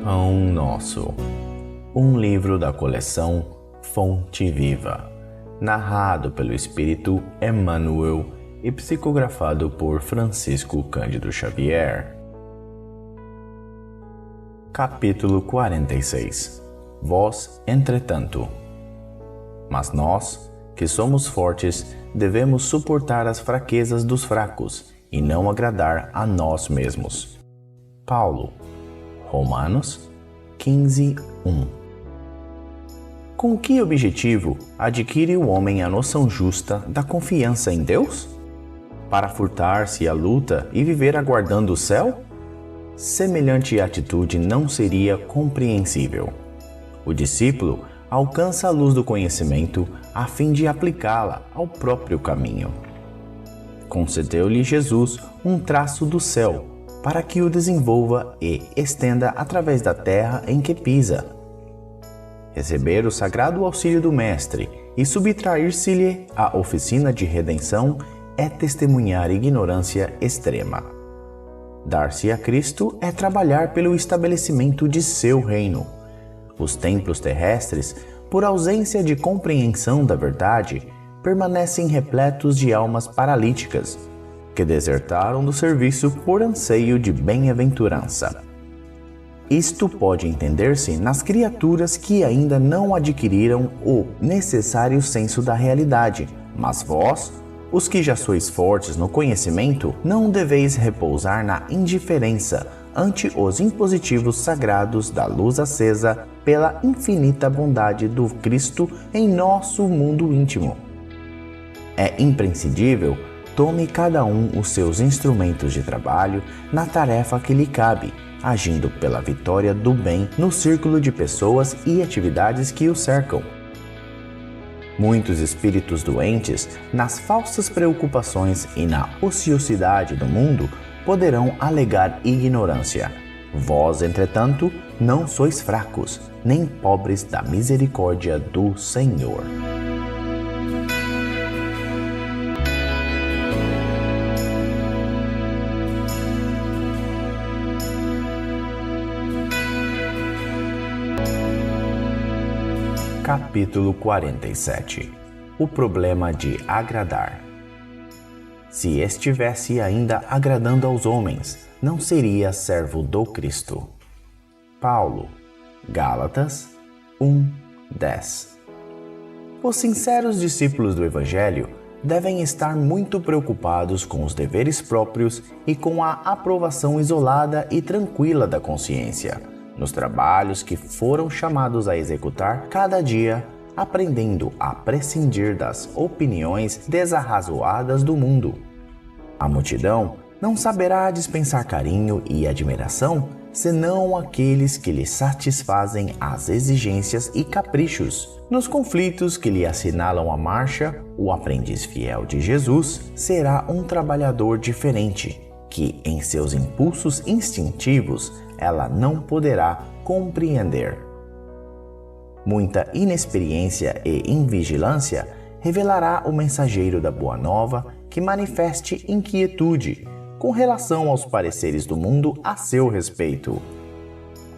Pão Nosso, um livro da coleção Fonte Viva, narrado pelo Espírito Emmanuel e psicografado por Francisco Cândido Xavier. Capítulo 46. Vós, entretanto. Mas nós, que somos fortes, devemos suportar as fraquezas dos fracos e não agradar a nós mesmos. Paulo, Romanos 15:1. Com que objetivo adquire o homem a noção justa da confiança em Deus? Para furtar-se à luta e viver aguardando o céu? Semelhante atitude não seria compreensível. O discípulo alcança a luz do conhecimento a fim de aplicá-la ao próprio caminho. Concedeu-lhe Jesus um traço do céu, para que o desenvolva e estenda através da terra em que pisa. Receber o sagrado auxílio do Mestre e subtrair-se-lhe à oficina de redenção é testemunhar ignorância extrema. Dar-se a Cristo é trabalhar pelo estabelecimento de seu reino. Os templos terrestres, por ausência de compreensão da verdade, permanecem repletos de almas paralíticas, que desertaram do serviço por anseio de bem-aventurança. Isto pode entender-se nas criaturas que ainda não adquiriram o necessário senso da realidade, mas vós, os que já sois fortes no conhecimento, não deveis repousar na indiferença ante os impositivos sagrados da luz acesa pela infinita bondade do Cristo em nosso mundo íntimo. É imprescindível tome cada um os seus instrumentos de trabalho na tarefa que lhe cabe, agindo pela vitória do bem no círculo de pessoas e atividades que o cercam. Muitos espíritos doentes, nas falsas preocupações e na ociosidade do mundo, poderão alegar ignorância. Vós, entretanto, não sois fracos, nem pobres da misericórdia do Senhor. Capítulo 47. O problema de agradar. Se estivesse ainda agradando aos homens, não seria servo do Cristo. Paulo, Gálatas 1:10. Os sinceros discípulos do Evangelho devem estar muito preocupados com os deveres próprios e com a aprovação isolada e tranquila da consciência, nos trabalhos que foram chamados a executar cada dia, aprendendo a prescindir das opiniões desarrazoadas do mundo. A multidão não saberá dispensar carinho e admiração senão aqueles que lhe satisfazem as exigências e caprichos. Nos conflitos que lhe assinalam a marcha, o aprendiz fiel de Jesus será um trabalhador diferente, que em seus impulsos instintivos ela não poderá compreender. Muita inexperiência e invigilância revelará o mensageiro da Boa Nova que manifeste inquietude com relação aos pareceres do mundo a seu respeito.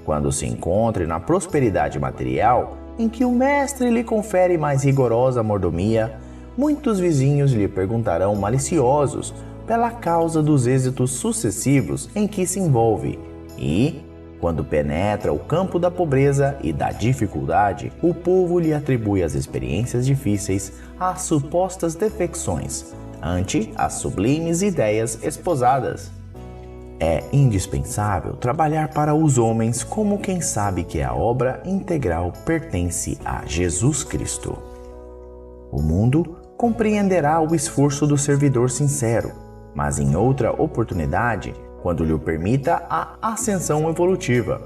Quando se encontre na prosperidade material, em que o mestre lhe confere mais rigorosa mordomia, muitos vizinhos lhe perguntarão maliciosos pela causa dos êxitos sucessivos em que se envolve e, quando penetra o campo da pobreza e da dificuldade, o povo lhe atribui as experiências difíceis às supostas defecções, ante as sublimes ideias esposadas. É indispensável trabalhar para os homens como quem sabe que a obra integral pertence a Jesus Cristo. O mundo compreenderá o esforço do servidor sincero, mas em outra oportunidade, quando lhe permita a ascensão evolutiva.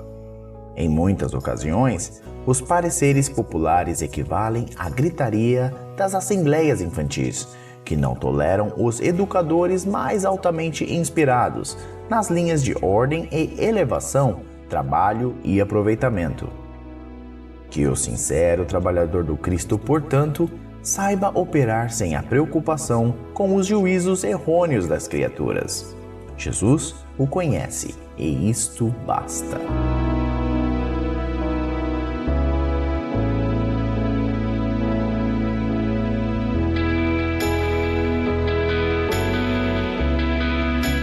Em muitas ocasiões, os pareceres populares equivalem à gritaria das assembleias infantis, que não toleram os educadores mais altamente inspirados nas linhas de ordem e elevação, trabalho e aproveitamento. Que o sincero trabalhador do Cristo, portanto, saiba operar sem a preocupação com os juízos errôneos das criaturas. Jesus o conhece e isto basta.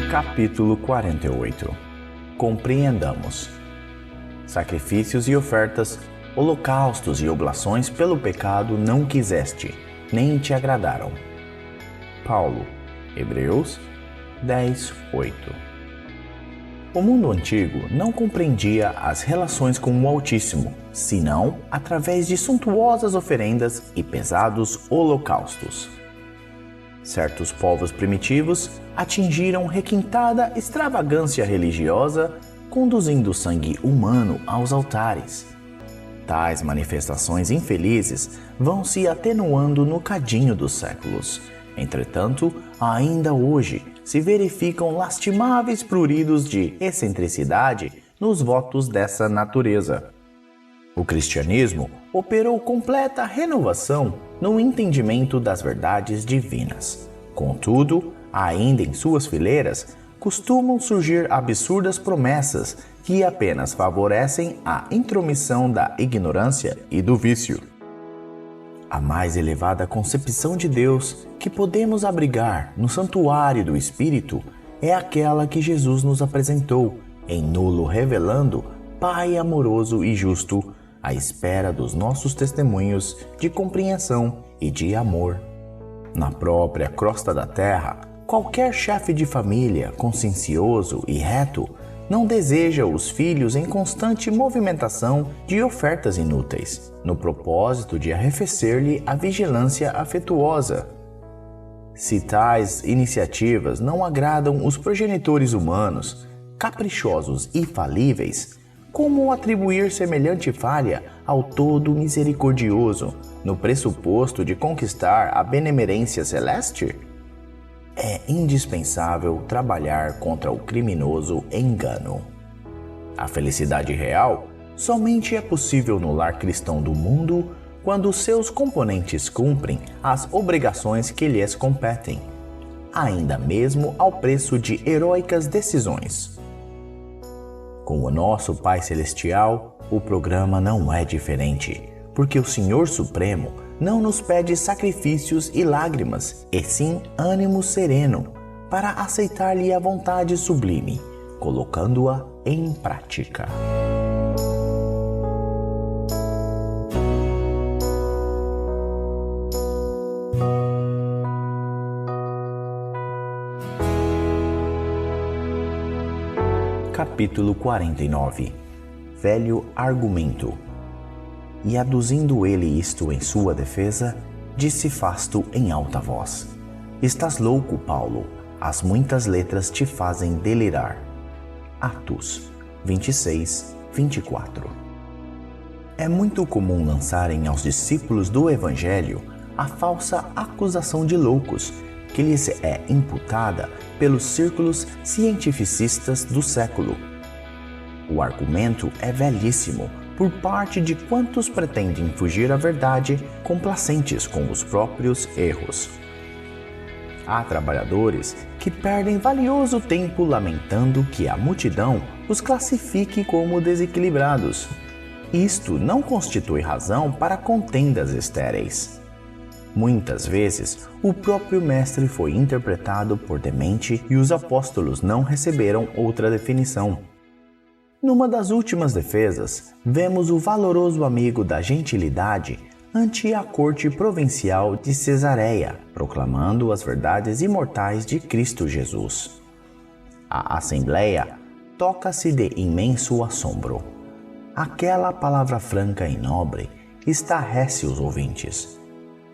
Capítulo 48. Compreendamos. Sacrifícios e ofertas, holocaustos e oblações pelo pecado não quiseste, nem te agradaram. Paulo, Hebreus 10:8. O mundo antigo não compreendia as relações com o Altíssimo, senão através de suntuosas oferendas e pesados holocaustos. Certos povos primitivos atingiram requintada extravagância religiosa, conduzindo sangue humano aos altares. Tais manifestações infelizes vão se atenuando no cadinho dos séculos. Entretanto, ainda hoje se verificam lastimáveis pruridos de excentricidade nos votos dessa natureza. O cristianismo operou completa renovação no entendimento das verdades divinas. Contudo, ainda em suas fileiras, costumam surgir absurdas promessas que apenas favorecem a intromissão da ignorância e do vício. A mais elevada concepção de Deus que podemos abrigar no santuário do Espírito é aquela que Jesus nos apresentou, em nulo revelando Pai amoroso e justo, à espera dos nossos testemunhos de compreensão e de amor. Na própria crosta da terra, qualquer chefe de família consciencioso e reto não deseja os filhos em constante movimentação de ofertas inúteis, no propósito de arrefecer-lhe a vigilância afetuosa. Se tais iniciativas não agradam os progenitores humanos, caprichosos e falíveis, como atribuir semelhante falha ao Todo Misericordioso, no pressuposto de conquistar a benemerência celeste? É indispensável trabalhar contra o criminoso engano. A felicidade real somente é possível no lar cristão do mundo quando seus componentes cumprem as obrigações que lhes competem, ainda mesmo ao preço de heróicas decisões. Com o nosso Pai Celestial, o programa não é diferente, porque o Senhor Supremo não nos pede sacrifícios e lágrimas, e sim ânimo sereno, para aceitar-lhe a vontade sublime, colocando-a em prática. Capítulo 49. Velho argumento. E aduzindo ele isto em sua defesa, disse Fasto em alta voz: Estás louco, Paulo, as muitas letras te fazem delirar. Atos 26:24. É muito comum lançarem aos discípulos do Evangelho a falsa acusação de loucos, que lhes é imputada pelos círculos cientificistas do século. O argumento é velhíssimo por parte de quantos pretendem fugir à verdade, complacentes com os próprios erros. Há trabalhadores que perdem valioso tempo lamentando que a multidão os classifique como desequilibrados. Isto não constitui razão para contendas estéreis. Muitas vezes, o próprio Mestre foi interpretado por demente e os apóstolos não receberam outra definição. Numa das últimas defesas, vemos o valoroso amigo da gentilidade ante a corte provincial de Cesareia, proclamando as verdades imortais de Cristo Jesus. A assembleia toca-se de imenso assombro. Aquela palavra franca e nobre estarrece os ouvintes.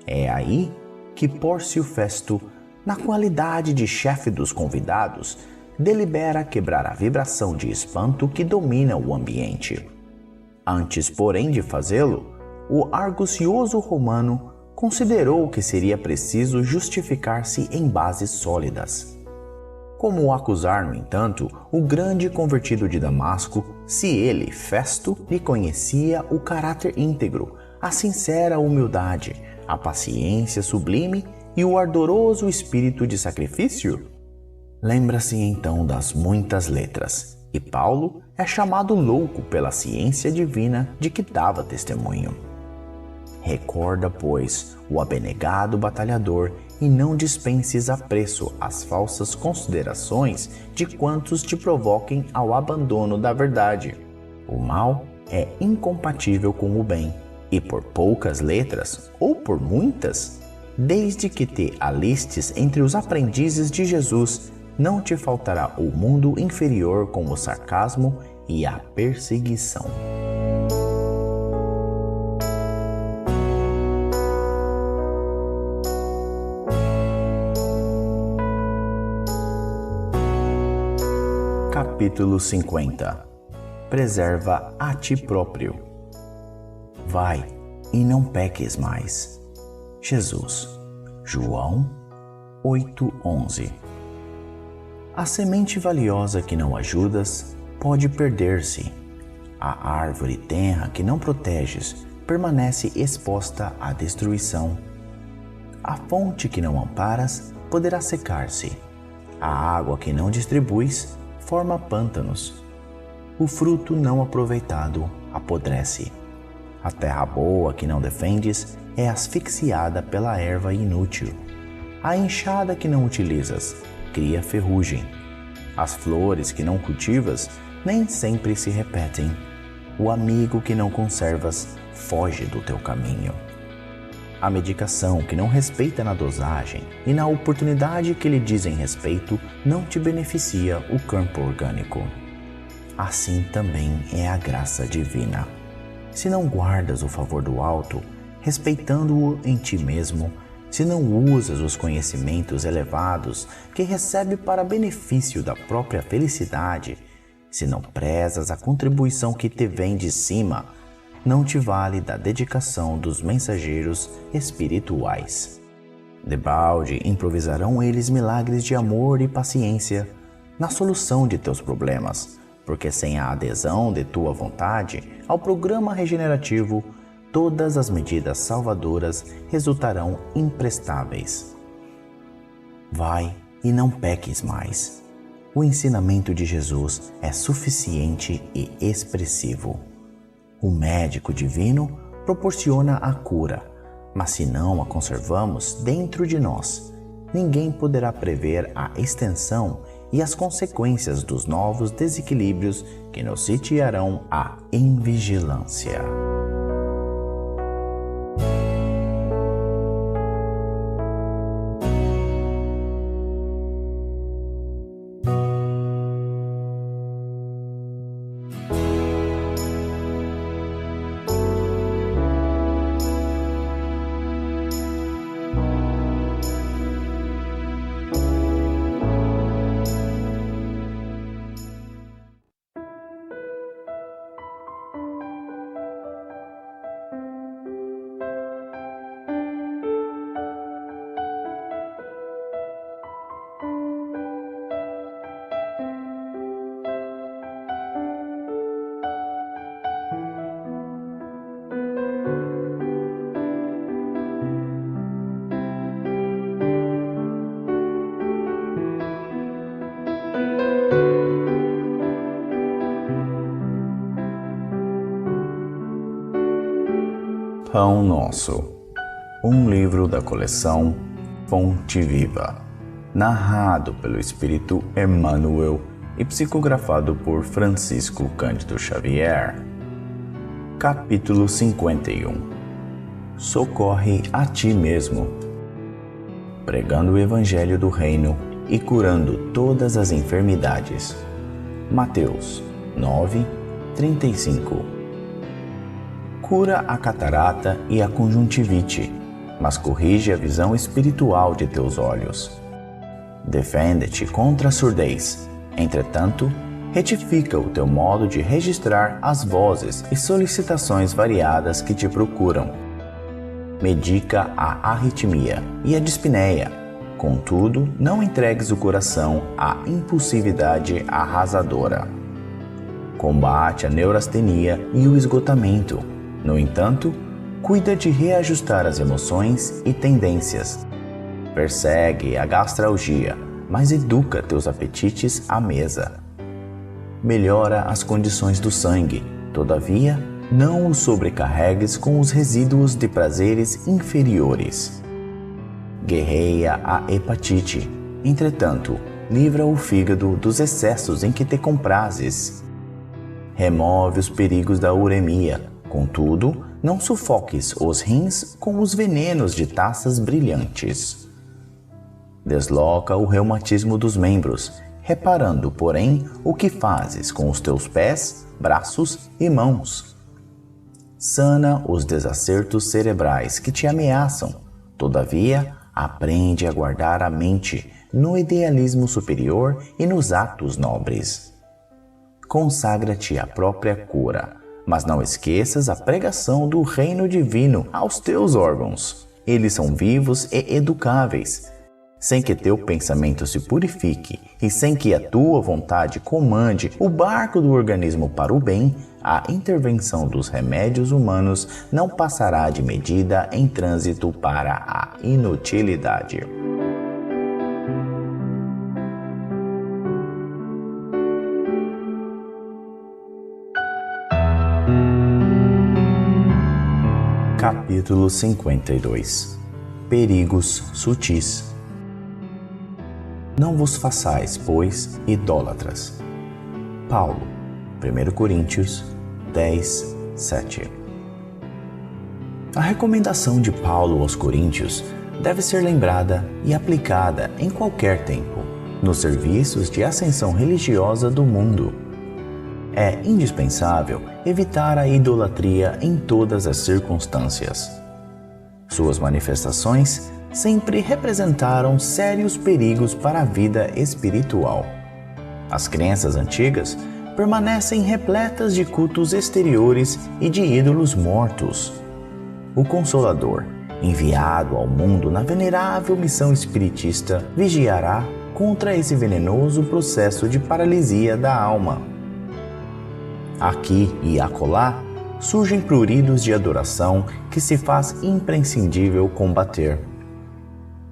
É aí que Pórcio Festo, na qualidade de chefe dos convidados, delibera quebrar a vibração de espanto que domina o ambiente. Antes, porém, de fazê-lo, o argucioso romano considerou que seria preciso justificar-se em bases sólidas. Como acusar, no entanto, o grande convertido de Damasco, se ele, Festo, lhe conhecia o caráter íntegro, a sincera humildade, a paciência sublime e o ardoroso espírito de sacrifício? Lembra-se então das muitas letras, e Paulo é chamado louco pela ciência divina de que dava testemunho. Recorda, pois, o abnegado batalhador e não dispenses apreço às falsas considerações de quantos te provoquem ao abandono da verdade. O mal é incompatível com o bem, e por poucas letras, ou por muitas, desde que te alistes entre os aprendizes de Jesus, não te faltará o mundo inferior com o sarcasmo e a perseguição. Capítulo 50. Preserva a ti próprio. Vai e não peques mais. Jesus. João 8:11. A semente valiosa que não ajudas pode perder-se. A árvore tenra que não proteges permanece exposta à destruição. A fonte que não amparas poderá secar-se. A água que não distribuis forma pântanos. O fruto não aproveitado apodrece. A terra boa que não defendes é asfixiada pela erva inútil. A enxada que não utilizas cria ferrugem. As flores que não cultivas nem sempre se repetem. O amigo que não conservas foge do teu caminho. A medicação que não respeita na dosagem e na oportunidade que lhe dizem respeito não te beneficia o campo orgânico. Assim também é a graça divina. Se não guardas o favor do alto, respeitando-o em ti mesmo, se não usas os conhecimentos elevados que recebe para benefício da própria felicidade, se não prezas a contribuição que te vem de cima, não te vale da dedicação dos mensageiros espirituais. Debalde improvisarão eles milagres de amor e paciência na solução de teus problemas, porque sem a adesão de tua vontade ao programa regenerativo, todas as medidas salvadoras resultarão imprestáveis. Vai e não peques mais. O ensinamento de Jesus é suficiente e expressivo. O médico divino proporciona a cura, mas se não a conservamos dentro de nós, ninguém poderá prever a extensão e as consequências dos novos desequilíbrios que nos sitiarão à invigilância. Pão Nosso, um livro da coleção Fonte Viva, narrado pelo Espírito Emmanuel e psicografado por Francisco Cândido Xavier. Capítulo 51. Socorre a ti mesmo. Pregando o Evangelho do Reino e curando todas as enfermidades. Mateus 9:35. Cura a catarata e a conjuntivite, mas corrige a visão espiritual de teus olhos. Defende-te contra a surdez, entretanto, retifica o teu modo de registrar as vozes e solicitações variadas que te procuram. Medica a arritmia e a dispneia, contudo, não entregues o coração à impulsividade arrasadora. Combate a neurastenia e o esgotamento. No entanto, cuida de reajustar as emoções e tendências. Persegue a gastralgia, mas educa teus apetites à mesa. Melhora as condições do sangue, todavia, não o sobrecarregues com os resíduos de prazeres inferiores. guerreia a hepatite. Entretanto, livra o fígado dos excessos em que te comprases. Remove os perigos da uremia. Contudo, não sufoques os rins com os venenos de taças brilhantes. Desloca o reumatismo dos membros, reparando, porém, o que fazes com os teus pés, braços e mãos. Sana os desacertos cerebrais que te ameaçam. Todavia, aprende a guardar a mente no idealismo superior e nos atos nobres. Consagra-te à própria cura, mas não esqueças a pregação do reino divino aos teus órgãos. Eles são vivos e educáveis. Sem que teu pensamento se purifique e sem que a tua vontade comande o barco do organismo para o bem, a intervenção dos remédios humanos não passará de medida em trânsito para a inutilidade. Capítulo 52. Perigos sutis. Não vos façais, pois, idólatras. Paulo, 1 Coríntios 10, 7. A recomendação de Paulo aos Coríntios deve ser lembrada e aplicada em qualquer tempo, nos serviços de ascensão religiosa do mundo. É indispensável evitar a idolatria em todas as circunstâncias. Suas manifestações sempre representaram sérios perigos para a vida espiritual. As crenças antigas permanecem repletas de cultos exteriores e de ídolos mortos. O Consolador, enviado ao mundo na venerável missão espiritista, vigiará contra esse venenoso processo de paralisia da alma. Aqui e acolá surgem pruridos de adoração que se faz imprescindível combater.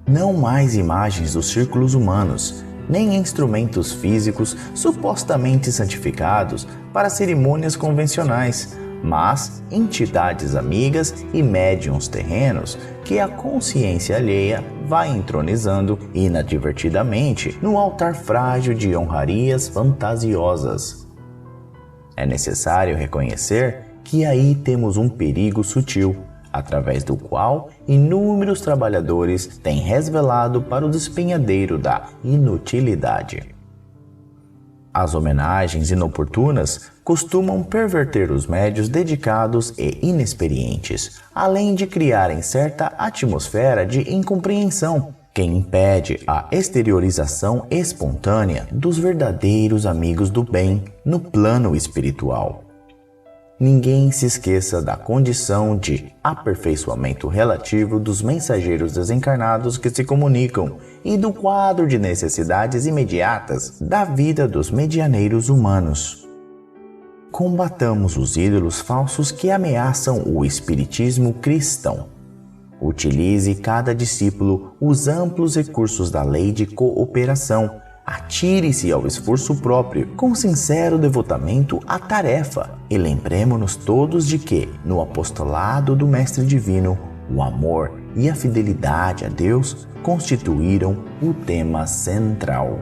Não mais imagens dos círculos humanos, nem instrumentos físicos supostamente santificados para cerimônias convencionais, mas entidades amigas e médiuns terrenos que a consciência alheia vai entronizando inadvertidamente no altar frágil de honrarias fantasiosas. É necessário reconhecer que aí temos um perigo sutil, através do qual inúmeros trabalhadores têm resvalado para o despenhadeiro da inutilidade. As homenagens inoportunas costumam perverter os médios dedicados e inexperientes, além de criarem certa atmosfera de incompreensão, que impede a exteriorização espontânea dos verdadeiros amigos do bem no plano espiritual. Ninguém se esqueça da condição de aperfeiçoamento relativo dos mensageiros desencarnados que se comunicam e do quadro de necessidades imediatas da vida dos medianeiros humanos. Combatamos os ídolos falsos que ameaçam o espiritismo cristão. Utilize cada discípulo os amplos recursos da lei de cooperação. Atire-se ao esforço próprio, com sincero devotamento à tarefa, e lembremo-nos todos de que, no apostolado do Mestre Divino, o amor e a fidelidade a Deus constituíram o tema central.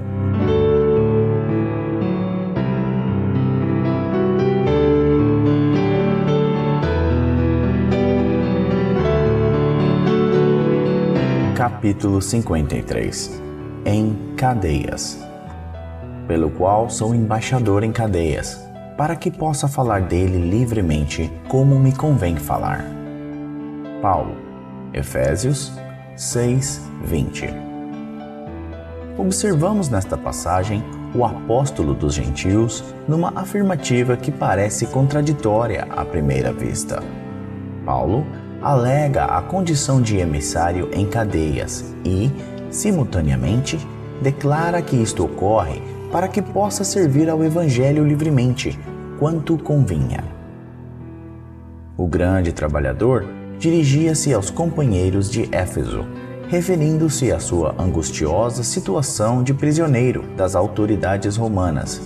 Capítulo 53. Em cadeias. Pelo qual sou embaixador em cadeias, para que possa falar dele livremente, como me convém falar. Paulo, Efésios 6:20. Observamos nesta passagem o apóstolo dos gentios numa afirmativa que parece contraditória à primeira vista. Paulo alega a condição de emissário em cadeias e, simultaneamente, declara que isto ocorre para que possa servir ao Evangelho livremente, quanto convinha. O grande trabalhador dirigia-se aos companheiros de Éfeso, referindo-se à sua angustiosa situação de prisioneiro das autoridades romanas.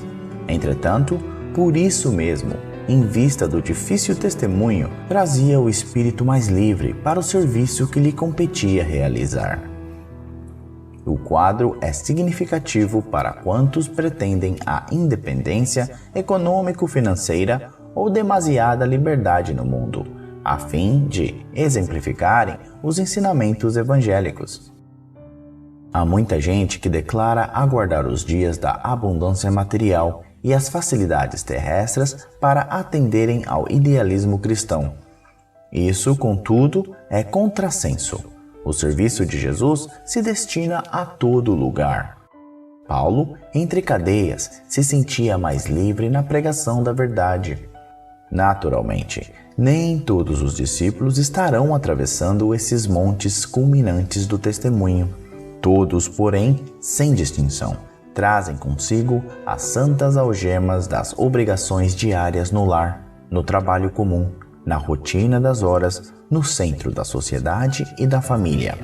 Entretanto, por isso mesmo, em vista do difícil testemunho, trazia o espírito mais livre para o serviço que lhe competia realizar. O quadro é significativo para quantos pretendem a independência econômico-financeira ou demasiada liberdade no mundo, a fim de exemplificarem os ensinamentos evangélicos. Há muita gente que declara aguardar os dias da abundância material e as facilidades terrestres para atenderem ao idealismo cristão. Isso, contudo, é contrassenso. O serviço de Jesus se destina a todo lugar. Paulo, entre cadeias, se sentia mais livre na pregação da verdade. Naturalmente, nem todos os discípulos estarão atravessando esses montes culminantes do testemunho. Todos, porém, sem distinção, trazem consigo as santas algemas das obrigações diárias no lar, no trabalho comum, na rotina das horas, no centro da sociedade e da família.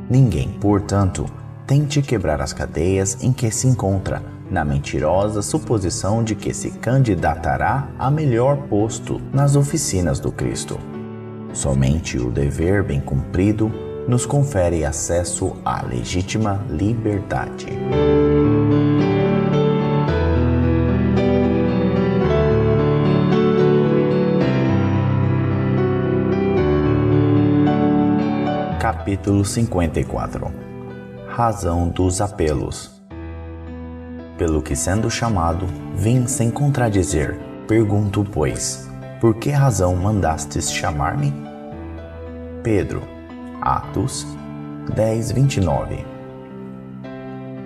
Ninguém, portanto, tente quebrar as cadeias em que se encontra, na mentirosa suposição de que se candidatará a melhor posto nas oficinas do Cristo. Somente o dever bem cumprido nos confere acesso à legítima liberdade. Capítulo 54. Razão dos apelos. Pelo que, sendo chamado, vim sem contradizer. Pergunto, pois, por que razão mandastes chamar-me? Pedro, Atos 10:29.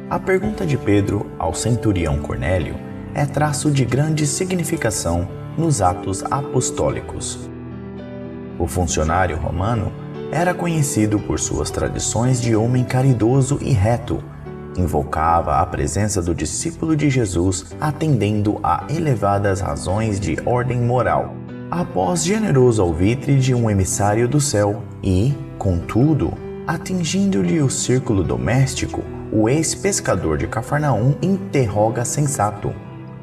A pergunta de Pedro ao centurião Cornélio é traço de grande significação nos Atos Apostólicos. O funcionário romano era conhecido por suas tradições de homem caridoso e reto. Invocava a presença do discípulo de Jesus, atendendo a elevadas razões de ordem moral, após generoso alvitre de um emissário do céu e, contudo, atingindo-lhe o círculo doméstico, o ex-pescador de Cafarnaum interroga sensato: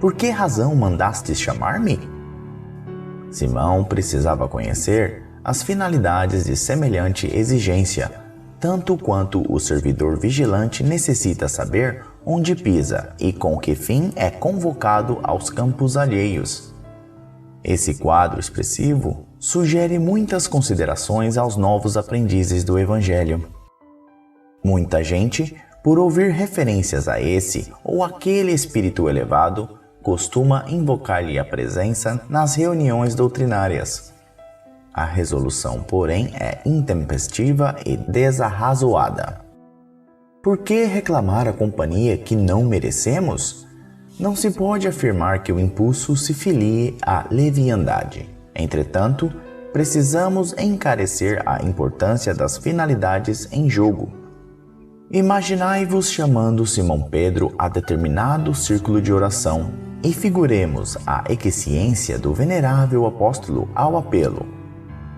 por que razão mandastes chamar-me? Simão precisava conhecer as finalidades de semelhante exigência, tanto quanto o servidor vigilante necessita saber onde pisa e com que fim é convocado aos campos alheios. Esse quadro expressivo sugere muitas considerações aos novos aprendizes do Evangelho. Muita gente, por ouvir referências a esse ou aquele espírito elevado, costuma invocar-lhe a presença nas reuniões doutrinárias. A resolução, porém, é intempestiva e desarrazoada. Por que reclamar a companhia que não merecemos? Não se pode afirmar que o impulso se filie à leviandade. Entretanto, precisamos encarecer a importância das finalidades em jogo. Imaginai-vos chamando Simão Pedro a determinado círculo de oração e figuremos a equisciência do venerável apóstolo ao apelo.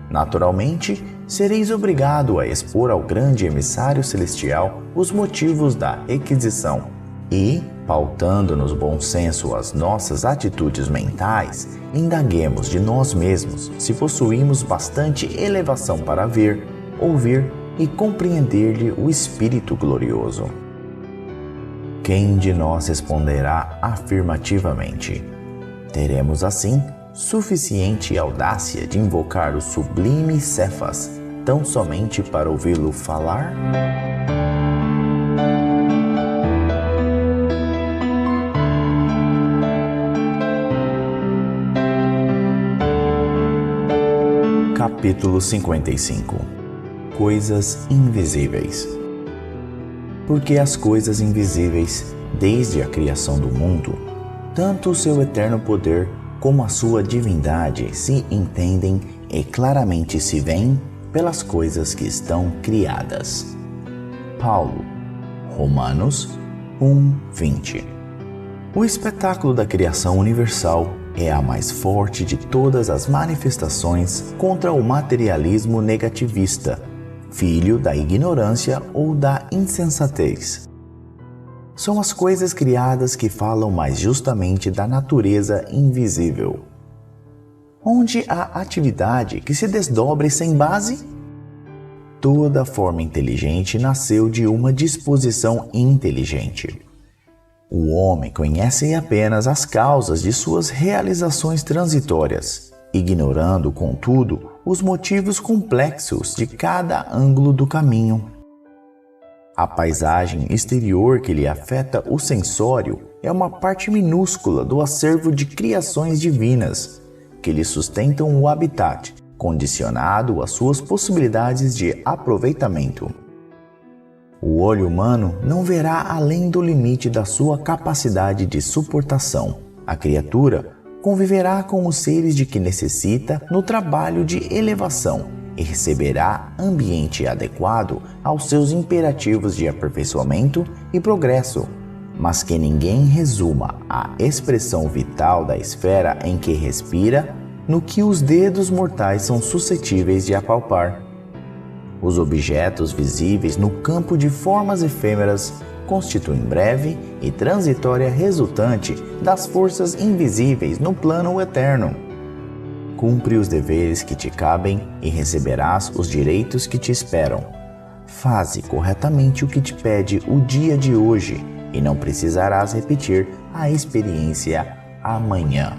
Naturalmente, sereis obrigado a expor ao grande emissário celestial os motivos da requisição e, pautando-nos bom senso as nossas atitudes mentais, indaguemos de nós mesmos se possuímos bastante elevação para ver, ouvir e compreender-lhe o Espírito glorioso. Quem de nós responderá afirmativamente? Teremos assim suficiente audácia de invocar o sublime Cefas, tão somente para ouvi-lo falar? Capítulo 55. Coisas invisíveis. Porque as coisas invisíveis, desde a criação do mundo, tanto o seu eterno poder como a sua divindade se entendem e claramente se veem pelas coisas que estão criadas. Paulo, Romanos 1:20. O espetáculo da criação universal é a mais forte de todas as manifestações contra o materialismo negativista, filho da ignorância ou da insensatez. São as coisas criadas que falam mais justamente da natureza invisível. Onde há atividade que se desdobre sem base? Toda forma inteligente nasceu de uma disposição inteligente. O homem conhece apenas as causas de suas realizações transitórias, ignorando, contudo, os motivos complexos de cada ângulo do caminho. A paisagem exterior que lhe afeta o sensório é uma parte minúscula do acervo de criações divinas que lhe sustentam o habitat, condicionado às suas possibilidades de aproveitamento. O olho humano não verá além do limite da sua capacidade de suportação. A criatura conviverá com os seres de que necessita no trabalho de elevação e receberá ambiente adequado aos seus imperativos de aperfeiçoamento e progresso, mas que ninguém resuma a expressão vital da esfera em que respira no que os dedos mortais são suscetíveis de apalpar. Os objetos visíveis no campo de formas efêmeras constituem breve e transitória resultante das forças invisíveis no plano eterno. Cumpre os deveres que te cabem e receberás os direitos que te esperam. Faze corretamente o que te pede o dia de hoje e não precisarás repetir a experiência amanhã.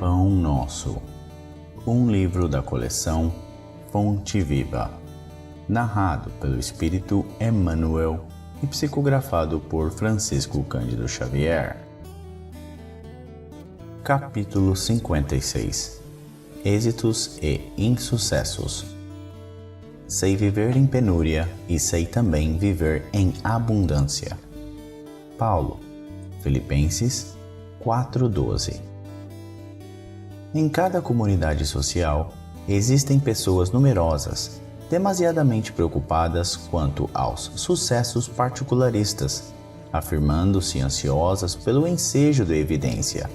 Pão Nosso, um livro da coleção Fonte Viva, narrado pelo Espírito Emmanuel e psicografado por Francisco Cândido Xavier. Capítulo 56. Êxitos e insucessos. Sei viver em penúria e sei também viver em abundância. Paulo, Filipenses 4:12. Em cada comunidade social, existem pessoas numerosas, demasiadamente preocupadas quanto aos sucessos particularistas, afirmando-se ansiosas pelo ensejo da evidência.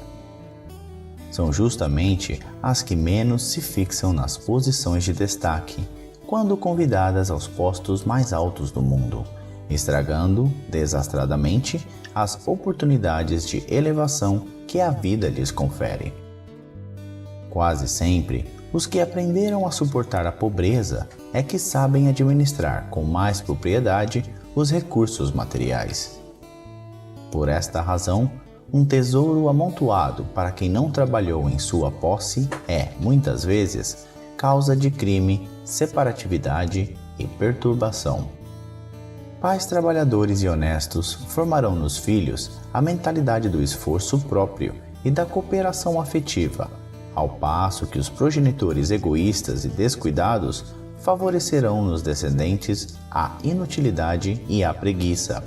São justamente as que menos se fixam nas posições de destaque, quando convidadas aos postos mais altos do mundo, estragando desastradamente as oportunidades de elevação que a vida lhes confere. Quase sempre, os que aprenderam a suportar a pobreza é que sabem administrar com mais propriedade os recursos materiais. Por esta razão, um tesouro amontoado para quem não trabalhou em sua posse é, muitas vezes, causa de crime, separatividade e perturbação. Pais trabalhadores e honestos formarão nos filhos a mentalidade do esforço próprio e da cooperação afetiva, ao passo que os progenitores egoístas e descuidados favorecerão nos descendentes a inutilidade e a preguiça.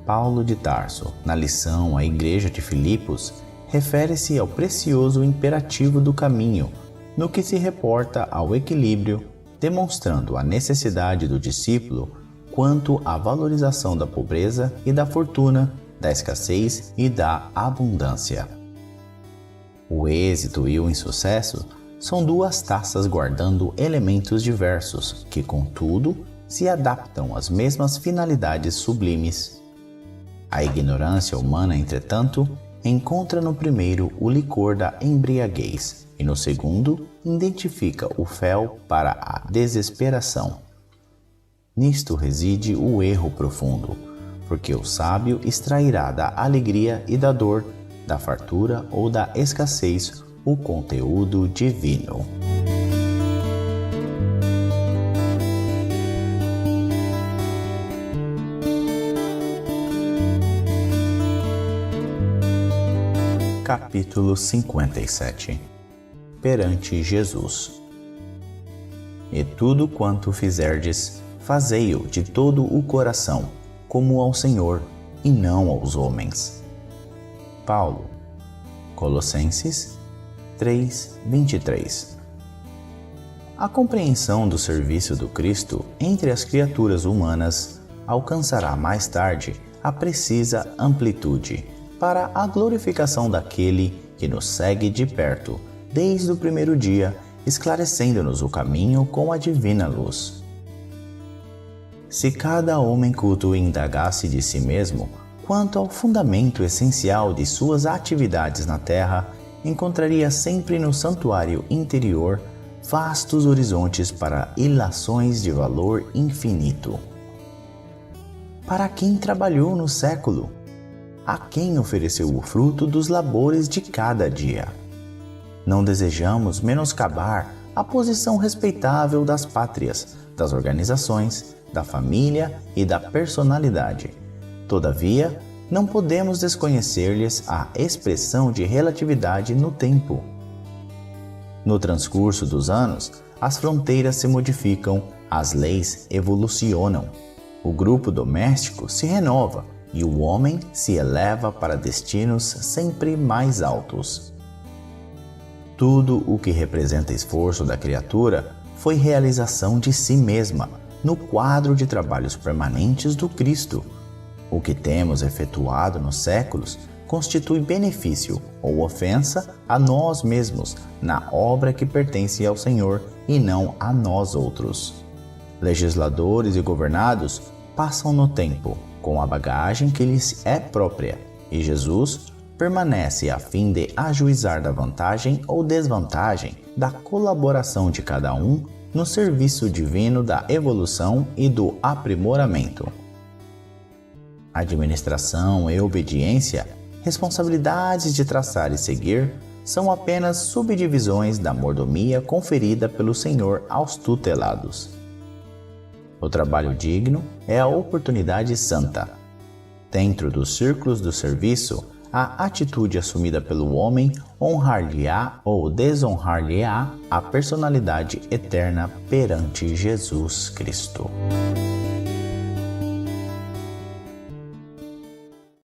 Paulo de Tarso, na lição à Igreja de Filipos, refere-se ao precioso imperativo do caminho, no que se reporta ao equilíbrio, demonstrando a necessidade do discípulo quanto à valorização da pobreza e da fortuna, da escassez e da abundância. O êxito e o insucesso são duas taças guardando elementos diversos que, contudo, se adaptam às mesmas finalidades sublimes. A ignorância humana, entretanto, encontra no primeiro o licor da embriaguez e no segundo identifica o fel para a desesperação. Nisto reside o erro profundo, porque o sábio extrairá da alegria e da dor, da fartura ou da escassez, o conteúdo divino. Capítulo 57. Perante Jesus. E tudo quanto fizerdes, fazei-o de todo o coração, como ao Senhor, e não aos homens. Paulo. Colossenses 3:23. A compreensão do serviço do Cristo entre as criaturas humanas alcançará mais tarde a precisa amplitude para a glorificação daquele que nos segue de perto desde o primeiro dia, esclarecendo-nos o caminho com a divina luz. Se cada homem culto indagasse de si mesmo quanto ao fundamento essencial de suas atividades na terra, encontraria sempre no santuário interior vastos horizontes para ilações de valor infinito. Para quem trabalhou no século? A quem ofereceu o fruto dos labores de cada dia? Não desejamos menoscabar a posição respeitável das pátrias, das organizações, da família e da personalidade. Todavia, não podemos desconhecer-lhes a expressão de relatividade no tempo. No transcurso dos anos, as fronteiras se modificam, as leis evolucionam, o grupo doméstico se renova e o homem se eleva para destinos sempre mais altos. Tudo o que representa esforço da criatura foi realização de si mesma no quadro de trabalhos permanentes do Cristo. O que temos efetuado nos séculos constitui benefício ou ofensa a nós mesmos na obra que pertence ao Senhor e não a nós outros. Legisladores e governados passam no tempo com a bagagem que lhes é própria, e Jesus permanece a fim de ajuizar da vantagem ou desvantagem da colaboração de cada um no serviço divino da evolução e do aprimoramento. Administração e obediência, responsabilidades de traçar e seguir, são apenas subdivisões da mordomia conferida pelo Senhor aos tutelados. O trabalho digno é a oportunidade santa. Dentro dos círculos do serviço, a atitude assumida pelo homem honrar-lhe-á ou desonrar-lhe-á a personalidade eterna perante Jesus Cristo.